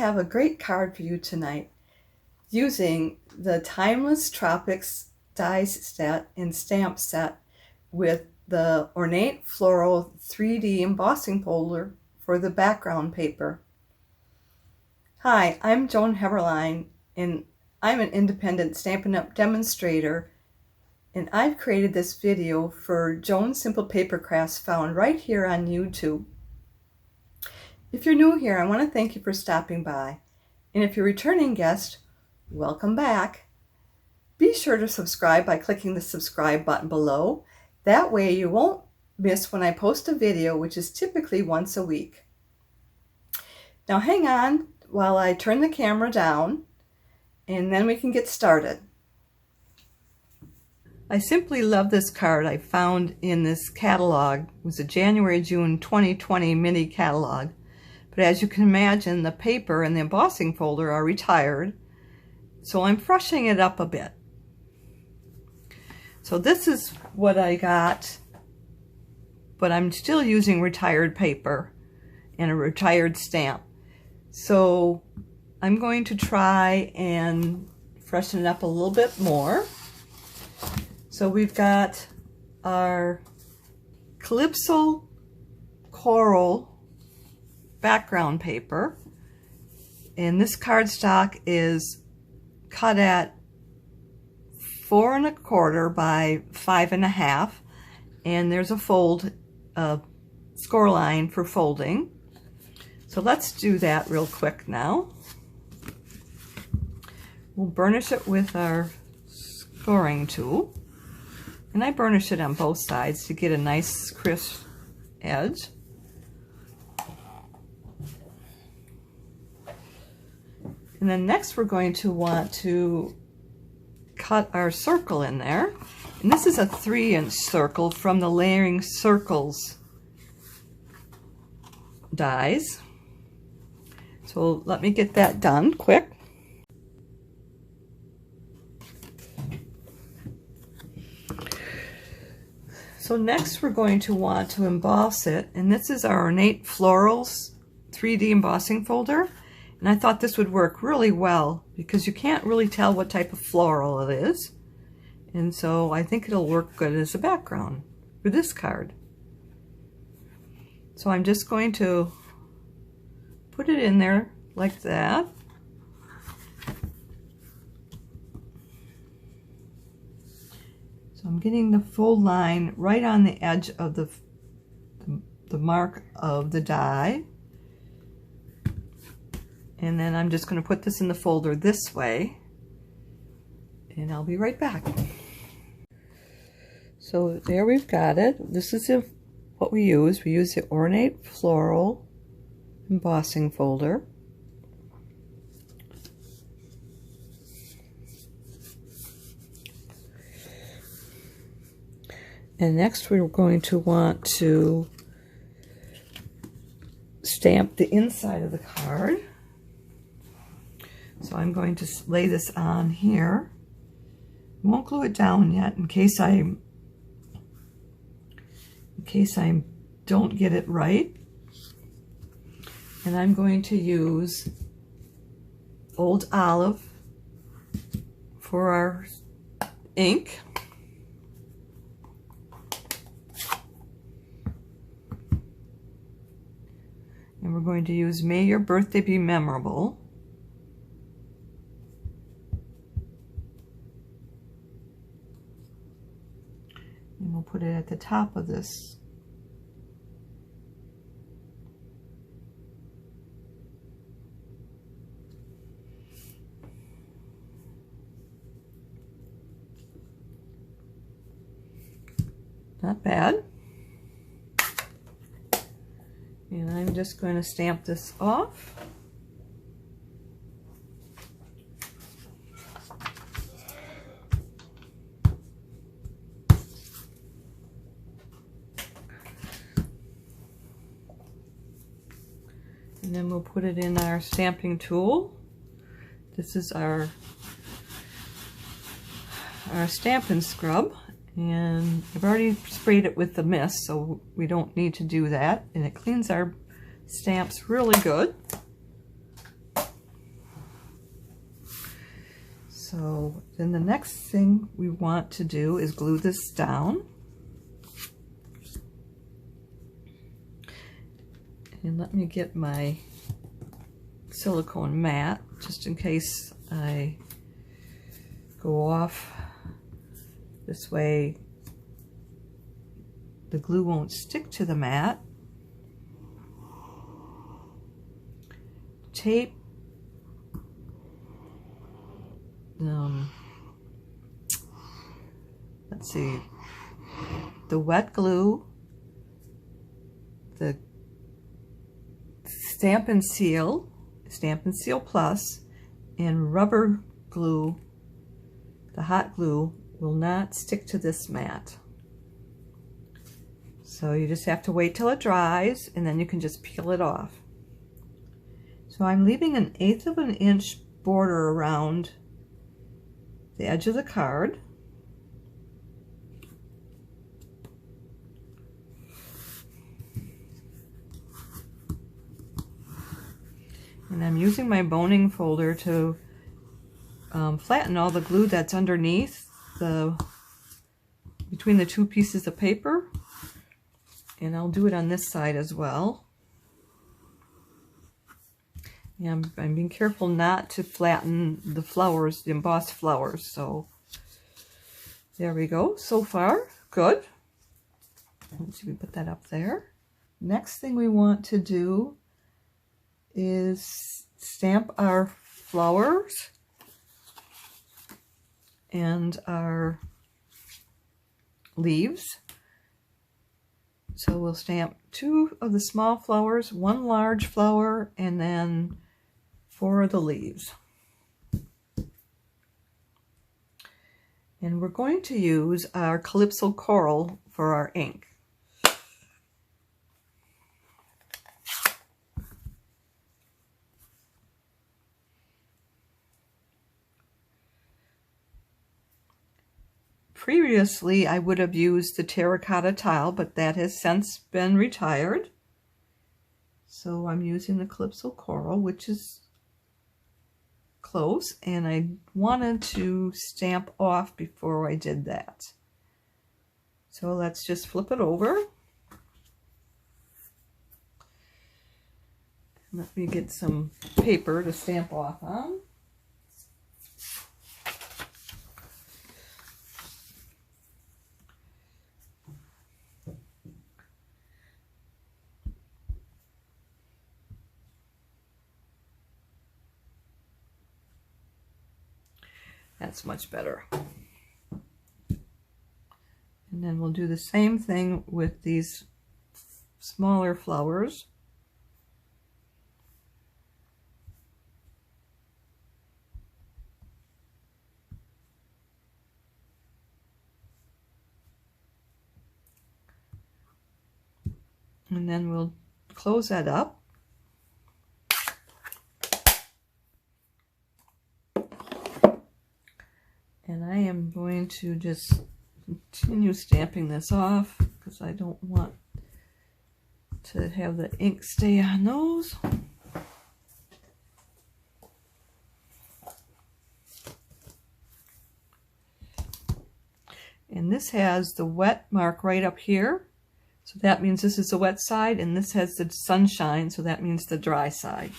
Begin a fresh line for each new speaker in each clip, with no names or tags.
have a great card for you tonight using the Timeless Tropics dies set and stamp set with the Ornate Floral 3D embossing folder for the background paper. Hi, I'm Joan and I'm an independent Stampin' Up! Demonstrator, and I've created this video for Joan Simple Papercrafts found right here on YouTube. If you're new here, I want to thank you for stopping by. And if you're a returning guest, welcome back. Be sure to subscribe by clicking the subscribe button below. That way you won't miss when I post a video, which is typically once a week. Now hang on while I turn the camera down, and then we can get started. I simply love this card I found in this catalog. It was a January-June 2020 mini catalog. But as you can imagine, the paper and the embossing folder are retired, so I'm freshening it up a bit. So this is what I got, but I'm still using retired paper and a retired stamp. So I'm going to try and freshen it up a little bit more. So we've got our CALYPSO CORAL background paper, and this cardstock is cut at 4 1/4 by 5 1/2, and there's a score line for folding. So let's do that real quick now. We'll burnish it with our scoring tool, and I burnish it on both sides to get a nice crisp edge. And then next we're going to want to cut our circle in there. And this is a 3-inch circle from the Layering Circles dies. So let me get that done quick. So next we're going to want to emboss it. And this is our Ornate Florals 3D embossing folder. And I thought this would work really well because you can't really tell what type of floral it is. And so I think it'll work good as a background for this card. So I'm just going to put it in there like that. So I'm getting the fold line right on the edge of the mark of the die. And then I'm just going to put this in the folder this way, and I'll be right back. So there we've got it. This is what we use. We use the Ornate Floral embossing folder. And next we're going to want to stamp the inside of the card. So I'm going to lay this on here. I won't glue it down yet in case I don't get it right. And I'm going to use Old Olive for our ink. And we're going to use May Your Birthday Be Memorable. And we'll put it at the top of this. Not bad. And I'm just going to stamp this off. And then we'll put it in our stamping tool. This is our Stampin' Scrub, and I've already sprayed it with the mist, so we don't need to do that, and it cleans our stamps really good. So then the next thing we want to do is glue this down. And let me get my silicone mat just in case I go off. This way the glue won't stick to the mat. Tape let's see, the wet glue, the Stamp and Seal Plus, and rubber glue, the hot glue, will not stick to this mat. So you just have to wait till it dries and then you can just peel it off. So I'm leaving 1/8 of an inch border around the edge of the card. And I'm using my boning folder to flatten all the glue that's underneath between the two pieces of paper. And I'll do it on this side as well. And I'm being careful not to flatten the flowers, the embossed flowers. So there we go. So far, good. Let's see, we put that up there. Next thing we want to do is stamp our flowers and our leaves. So we'll stamp 2 of the small flowers, 1 large flower, and then 4 of the leaves. And we're going to use our CALYPSO CORAL for our ink. Previously, I would have used the terracotta tile, but that has since been retired. So I'm using the CALYPSO CORAL, which is close, and I wanted to stamp off before I did that. So let's just flip it over. Let me get some paper to stamp off on. That's much better. And then we'll do the same thing with these smaller flowers. And then we'll close that up. And I am going to just continue stamping this off because I don't want to have the ink stay on those. And this has the wet mark right up here. So that means this is the wet side, and this has the sunshine, so that means the dry side.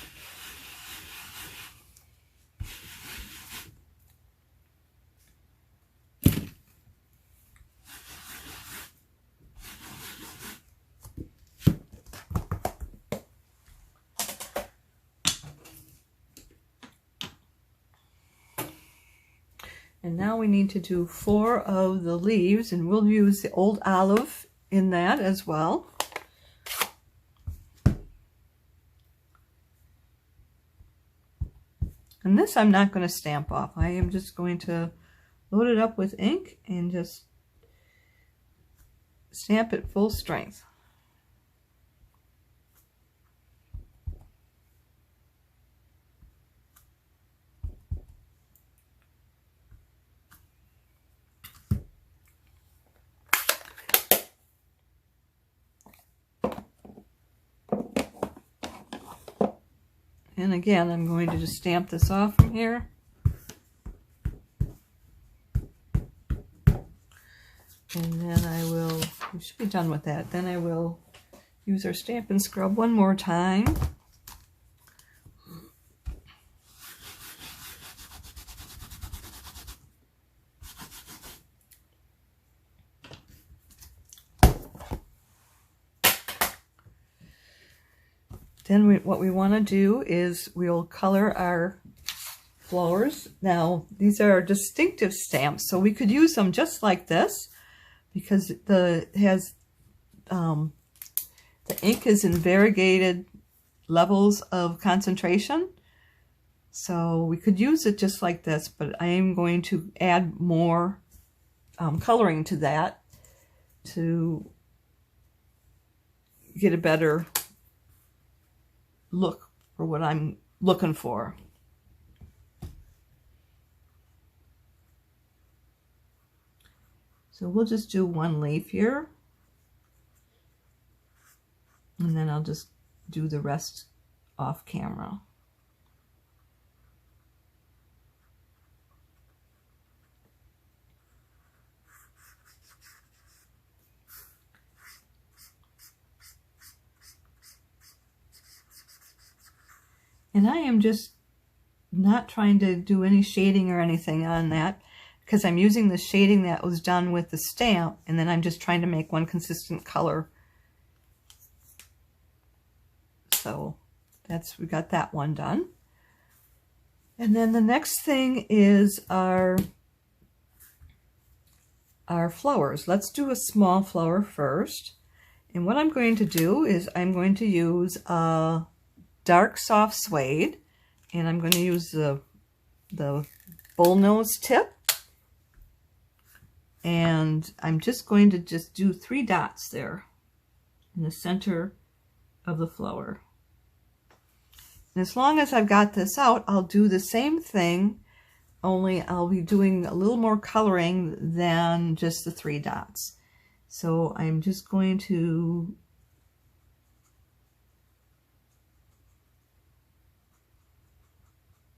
And now we need to do 4 of the leaves, and we'll use the old olive in that as well. And this I'm not going to stamp off. I am just going to load it up with ink and just stamp it full strength. And again, I'm going to just stamp this off from here. should be done with that. Then I will use our Stampin' Scrub one more time. Then what we want to do is we'll color our flowers. Now, these are distinctive stamps, so we could use them just like this because the ink is in variegated levels of concentration. So we could use it just like this, but I am going to add more coloring to that to get a better look for what I'm looking for. So we'll just do one leaf here, and then I'll just do the rest off camera. And I am just not trying to do any shading or anything on that because I'm using the shading that was done with the stamp, and then I'm just trying to make one consistent color. So we got that one done. And then the next thing is our flowers. Let's do a small flower first. And what I'm going to do is I'm going to use a dark soft suede, and I'm going to use the bullnose tip, and I'm just going to do 3 dots there in the center of the flower. And as long as I've got this out, I'll do the same thing, only I'll be doing a little more coloring than just the 3 dots. So I'm just going to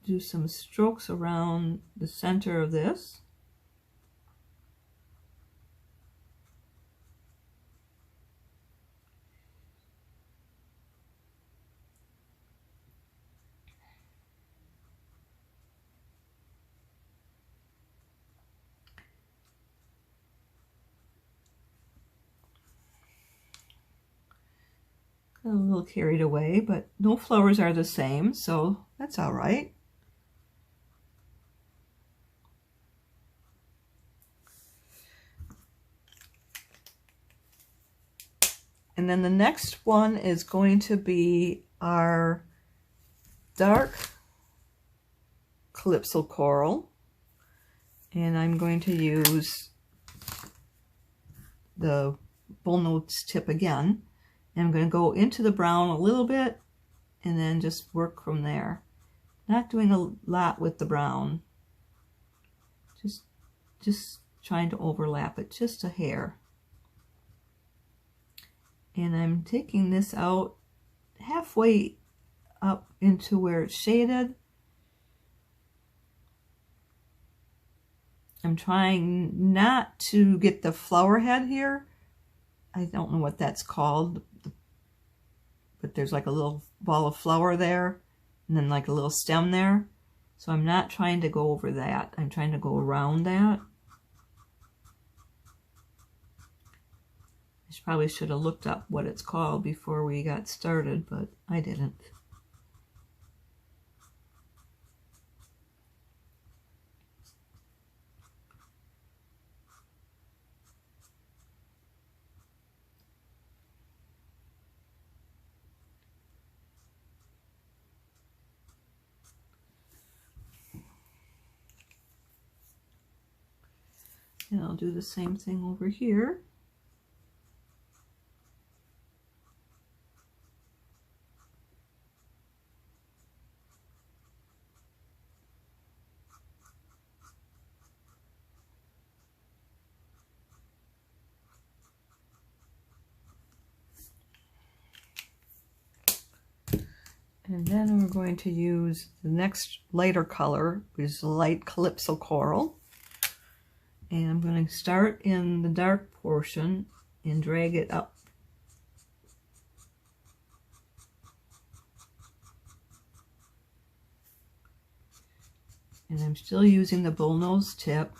do some strokes around the center of this. Got a little carried away, but no flowers are the same, so that's all right. And then the next one is going to be our dark CALYPSO coral. And I'm going to use the bullnose tip again. And I'm going to go into the brown a little bit and then just work from there. Not doing a lot with the brown. Just trying to overlap it just a hair. And I'm taking this out halfway up into where it's shaded. I'm trying not to get the flower head here. I don't know what that's called, but there's like a little ball of flower there, and then like a little stem there. So I'm not trying to go over that. I'm trying to go around that. I probably should have looked up what it's called before we got started, but I didn't. And I'll do the same thing over here. And then we're going to use the next lighter color, which is the light CALYPSO coral. And I'm going to start in the dark portion and drag it up. And I'm still using the bullnose tip.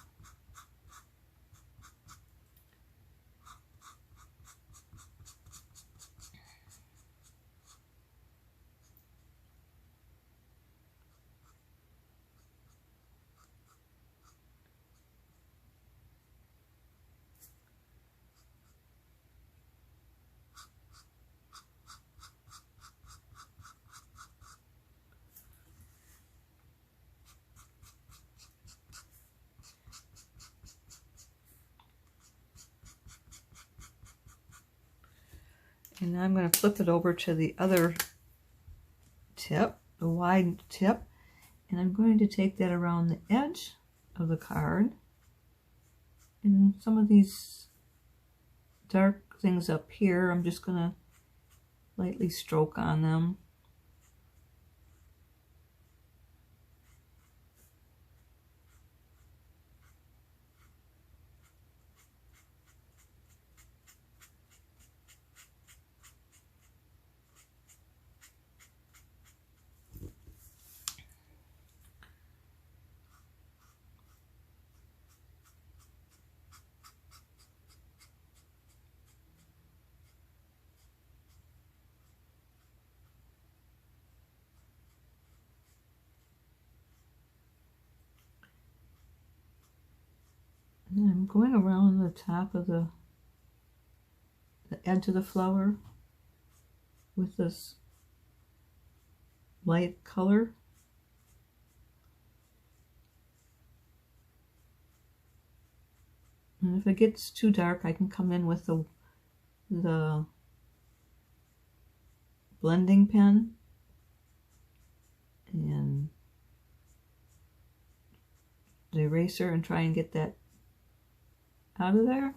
And now I'm going to flip it over to the other tip, the wide tip, and I'm going to take that around the edge of the card. And some of these dark things up here, I'm just going to lightly stroke on them. And I'm going around the top of the edge of the flower with this light color. And if it gets too dark, I can come in with the blending pen and the eraser and try and get that out of there.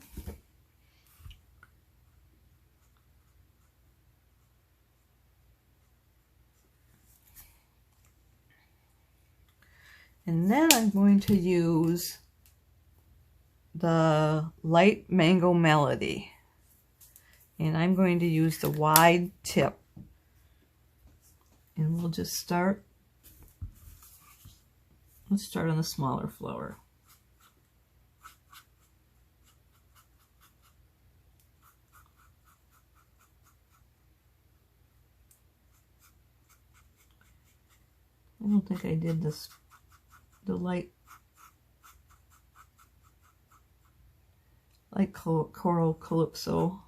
And then I'm going to use the Light Mango Melody. And I'm going to use the wide tip. And we'll just start. Let's start on the smaller flower. I don't think I did the light coral calypso.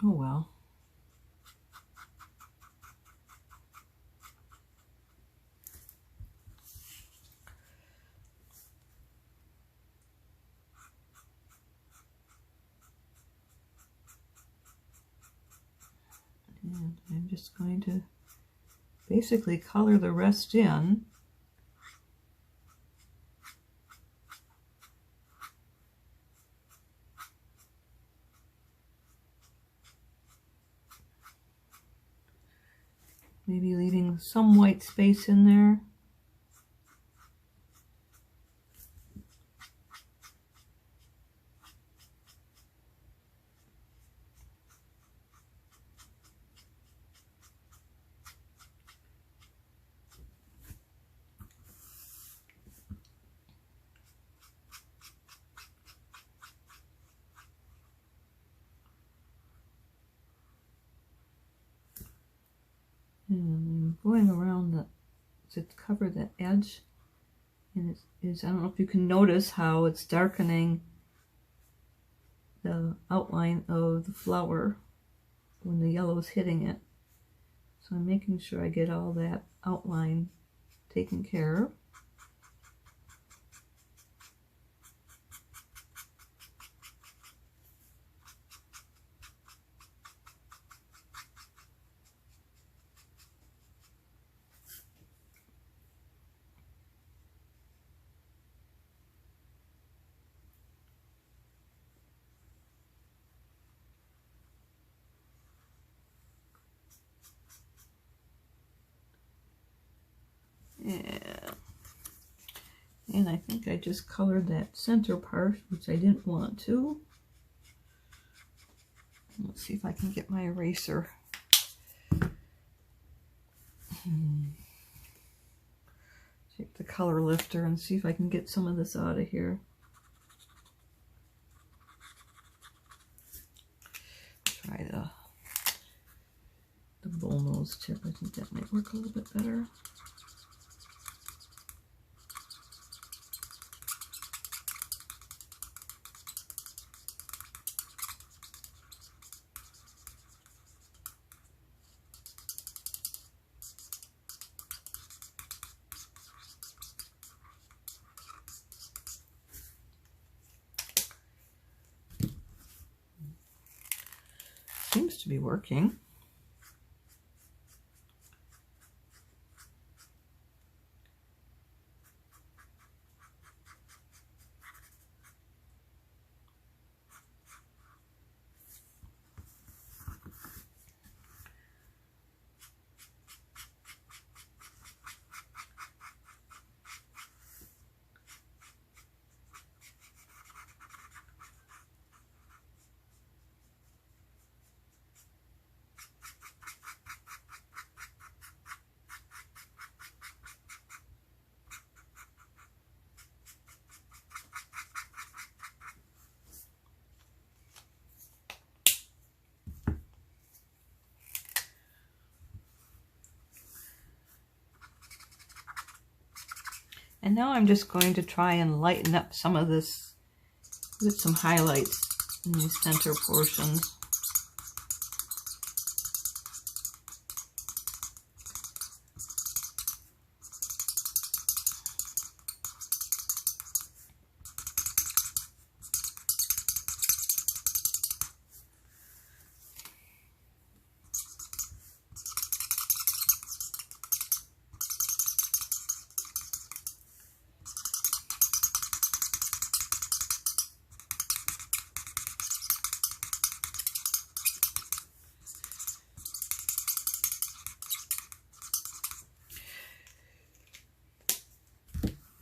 Oh well. And I'm just going to basically color the rest in. Maybe leaving some white space in there. And I'm going around to cover the edge, and I don't know if you can notice how it's darkening the outline of the flower when the yellow is hitting it. So I'm making sure I get all that outline taken care of. Yeah. And I think I just colored that center part, which I didn't want to. Let's see if I can get my eraser. Take the color lifter and see if I can get some of this out of here. Try the bullnose tip. I think that might work a little bit better. Seems to be working. And now I'm just going to try and lighten up some of this with some highlights in these center portions.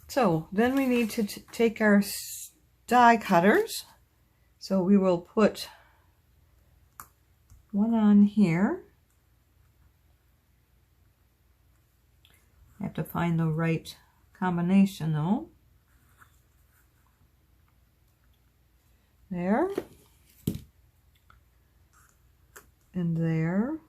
So then we need to take our die cutters. So we will put one on here. I have to find the right combination though. There. And there.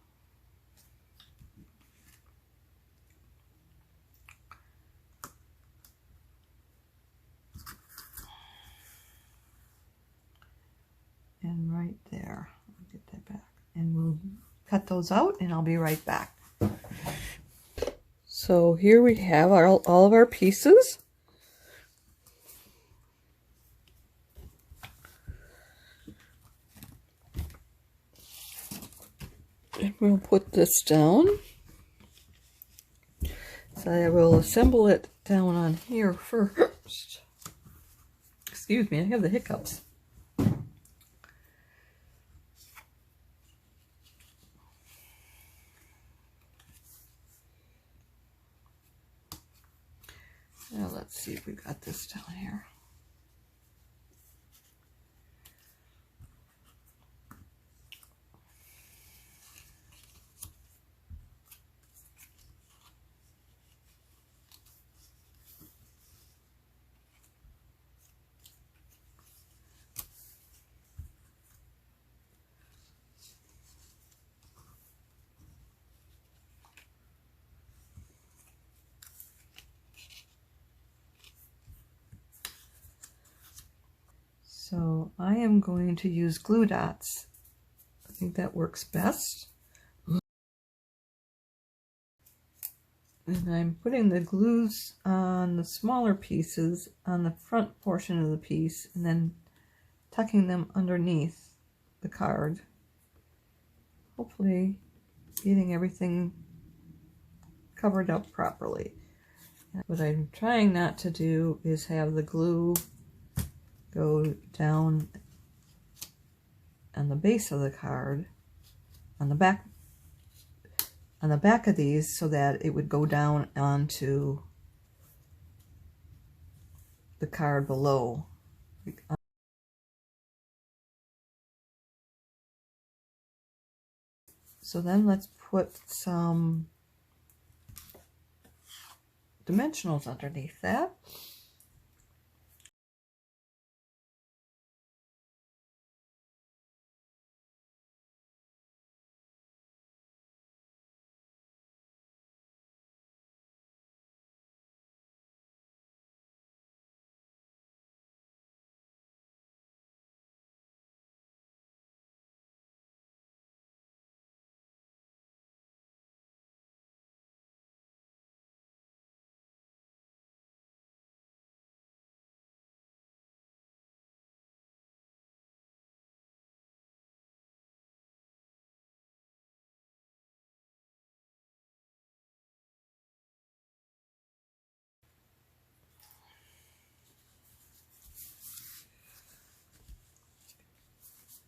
And right there. I'll get that back. And we'll cut those out and I'll be right back. So here we have all of our pieces. And we'll put this down. So I will assemble it down on here first. Excuse me, I have the hiccups. Now let's see if we got this down here. So I am going to use glue dots. I think that works best. And I'm putting the glues on the smaller pieces on the front portion of the piece and then tucking them underneath the card. Hopefully getting everything covered up properly. What I'm trying not to do is have the glue go down on the base of the card, on the back of these, so that it would go down onto the card below. So then let's put some dimensionals underneath that.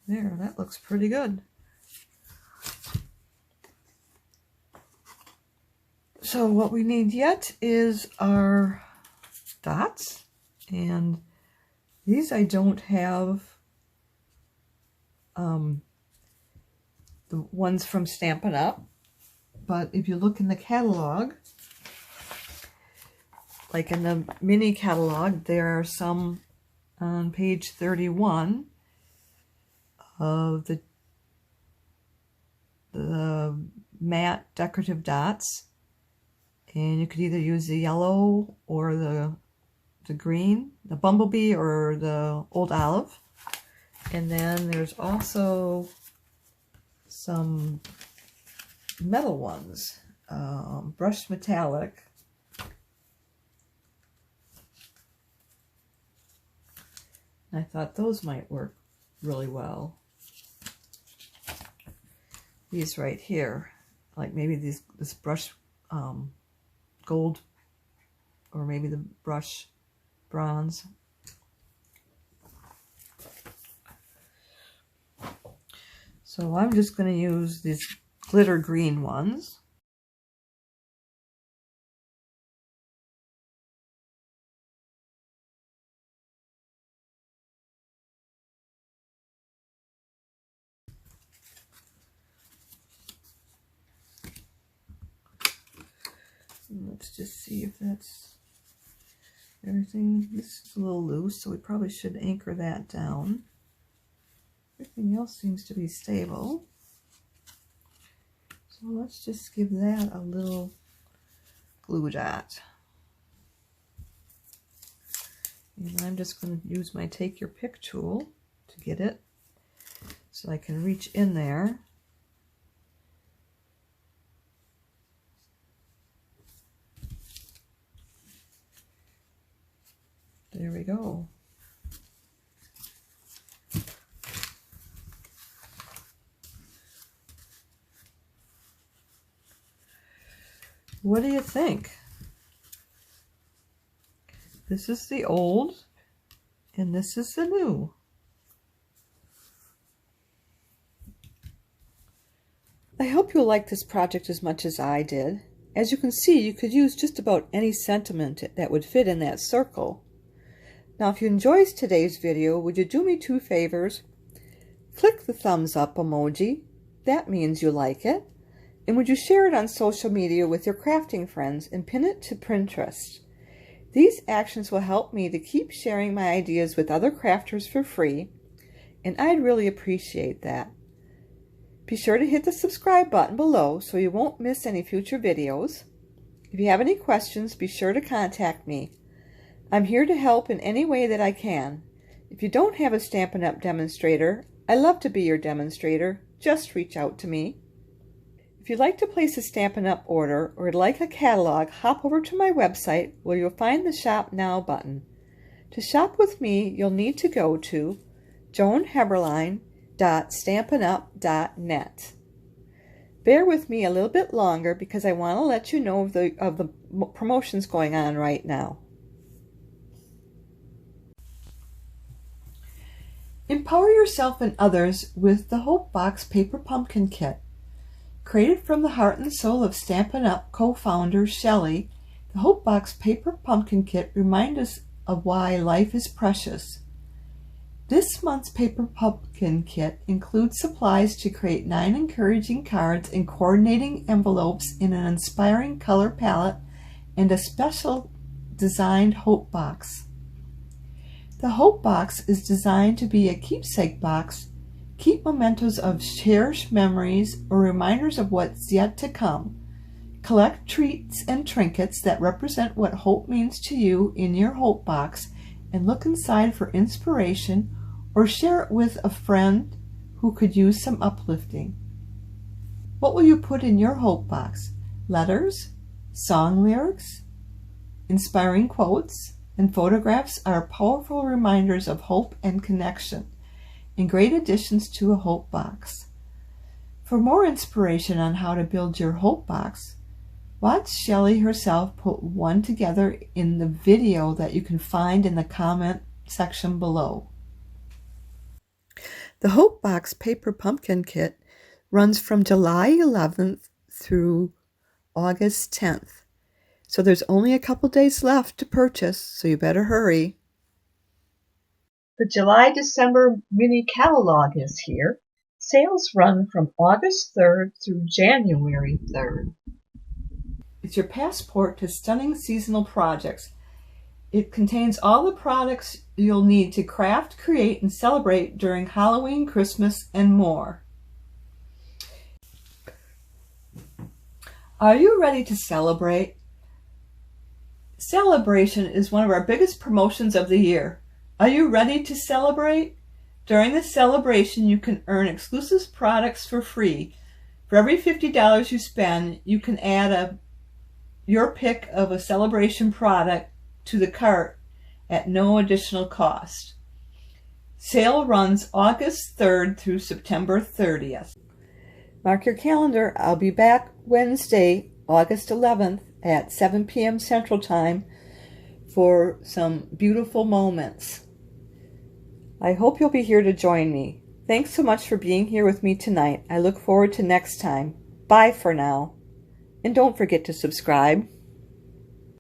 There, that looks pretty good. So what we need yet is our dots, and these I don't have the ones from Stampin' Up, but if you look in the catalog, like in the mini catalog, there are some on page 31 of the matte decorative dots, and you could either use the yellow or the green, the bumblebee or the old olive. And then there's also some metal ones, brushed metallic. I thought those might work really well. These right here, like maybe this brush gold, or maybe the brush bronze. So I'm just going to use these glitter green ones. Let's just see if that's everything. This is a little loose, so we probably should anchor that down. Everything else seems to be stable. So let's just give that a little glue dot. And I'm just going to use my Take Your Pick tool to get it so I can reach in there. There we go. What do you think? This is the old, and this is the new. I hope you'll like this project as much as I did. As you can see, you could use just about any sentiment that would fit in that circle. Now, if you enjoyed today's video, would you do me two favors? Click the thumbs up emoji. That means you like it. And would you share it on social media with your crafting friends and pin it to Pinterest? These actions will help me to keep sharing my ideas with other crafters for free, and I'd really appreciate that. Be sure to hit the subscribe button below so you won't miss any future videos. If you have any questions, be sure to contact me. I'm here to help in any way that I can. If you don't have a Stampin' Up! Demonstrator, I'd love to be your demonstrator. Just reach out to me. If you'd like to place a Stampin' Up! Order or would like a catalog, hop over to my website where you'll find the Shop Now button. To shop with me, you'll need to go to joanheberlein.stampinup.net. Bear with me a little bit longer because I want to let you know of the promotions going on right now. Empower yourself and others with the Hope Box Paper Pumpkin Kit. Created from the heart and soul of Stampin' Up! Co-founder Shelley, the Hope Box Paper Pumpkin Kit reminds us of why life is precious. This month's Paper Pumpkin Kit includes supplies to create 9 encouraging cards and coordinating envelopes in an inspiring color palette and a special designed Hope Box. The Hope Box is designed to be a keepsake box. Keep mementos of cherished memories or reminders of what's yet to come. Collect treats and trinkets that represent what hope means to you in your Hope Box and look inside for inspiration or share it with a friend who could use some uplifting. What will you put in your Hope Box? Letters, song lyrics, inspiring quotes, and photographs are powerful reminders of hope and connection, and great additions to a Hope Box. For more inspiration on how to build your Hope Box, watch Shelley herself put one together in the video that you can find in the comment section below. The Hope Box Paper Pumpkin Kit runs from July 11th through August 10th. So there's only a couple days left to purchase, so you better hurry.
The July-December mini catalog is here. Sales run from August 3rd through January 3rd.
It's your passport to stunning seasonal projects. It contains all the products you'll need to craft, create, and celebrate during Halloween, Christmas, and more. Are you ready to celebrate? Celebration is one of our biggest promotions of the year. Are you ready to celebrate? During the celebration, you can earn exclusive products for free. For every $50 you spend, you can add your pick of a celebration product to the cart at no additional cost. Sale runs August 3rd through September 30th. Mark your calendar. I'll be back Wednesday, August 11th at 7 p.m. Central Time for some beautiful moments. I hope you'll be here to join me. Thanks so much for being here with me tonight. I look forward to next time. Bye for now. And don't forget to subscribe.